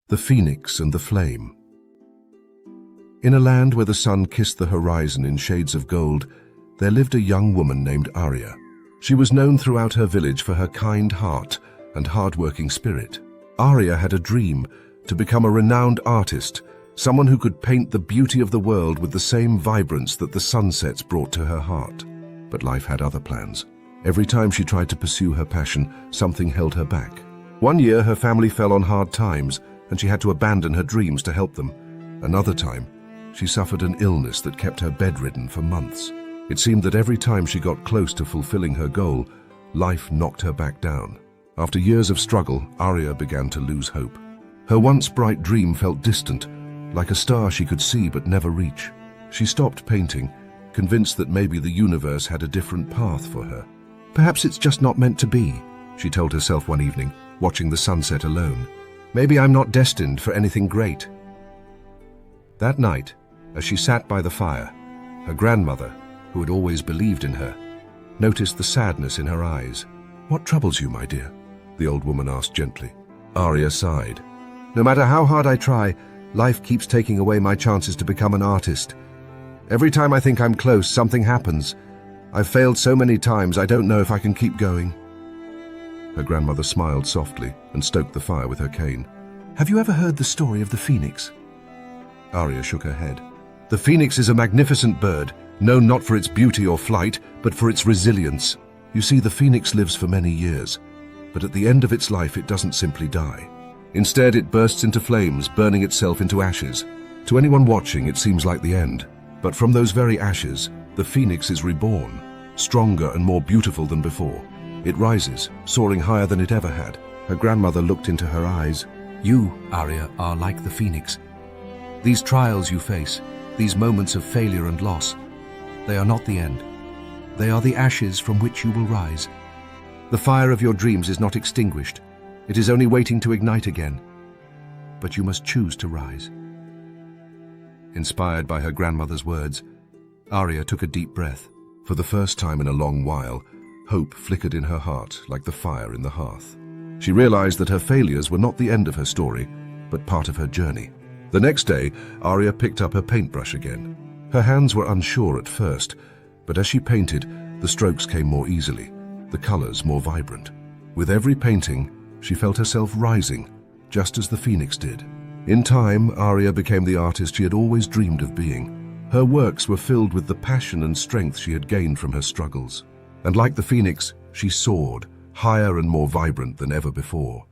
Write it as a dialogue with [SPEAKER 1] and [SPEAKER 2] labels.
[SPEAKER 1] The Phoenix and the Flame. In a land where the sun kissed the horizon in shades of gold, there lived a young woman named Aria. She was known throughout her village for her kind heart and hardworking spirit. Aria had a dream to become a renowned artist, someone who could paint the beauty of the world with the same vibrance that the sunsets brought to her heart. But life had other plans. Every time she tried to pursue her passion, something held her back. One year, her family fell on hard times, and she had to abandon her dreams to help them. Another time, she suffered an illness that kept her bedridden for months. It seemed that every time she got close to fulfilling her goal, life knocked her back down. After years of struggle, Aria began to lose hope. Her once bright dream felt distant, like a star she could see but never reach. She stopped painting, convinced that maybe the universe had a different path for her. "Perhaps it's just not meant to be," she told herself one evening, watching the sunset alone. "Maybe I'm not destined for anything great." That night, as she sat by the fire, her grandmother, who had always believed in her, noticed the sadness in her eyes. "What troubles you, my dear?" the old woman asked gently. Aria sighed. "No matter how hard I try, life keeps taking away my chances to become an artist. Every time I think I'm close, something happens. I've failed so many times, I don't know if I can keep going." Her grandmother smiled softly and stoked the fire with her cane. "Have you ever heard the story of the phoenix?" Aria shook her head. "The phoenix is a magnificent bird, known not for its beauty or flight, but for its resilience. You see, the phoenix lives for many years, but at the end of its life it doesn't simply die. Instead, it bursts into flames, burning itself into ashes. To anyone watching, it seems like the end. But from those very ashes, the phoenix is reborn, stronger and more beautiful than before. It rises, soaring higher than it ever had." Her grandmother looked into her eyes. "You, Aria, are like the phoenix. These trials you face, these moments of failure and loss, they are not the end. They are the ashes from which you will rise. The fire of your dreams is not extinguished. It is only waiting to ignite again. But you must choose to rise." Inspired by her grandmother's words, Aria took a deep breath. For the first time in a long while, hope flickered in her heart like the fire in the hearth. She realized that her failures were not the end of her story, but part of her journey. The next day, Aria picked up her paintbrush again. Her hands were unsure at first, but as she painted, the strokes came more easily, the colors more vibrant. With every painting, she felt herself rising, just as the phoenix did. In time, Aria became the artist she had always dreamed of being. Her works were filled with the passion and strength she had gained from her struggles. And like the phoenix, she soared, higher and more vibrant than ever before.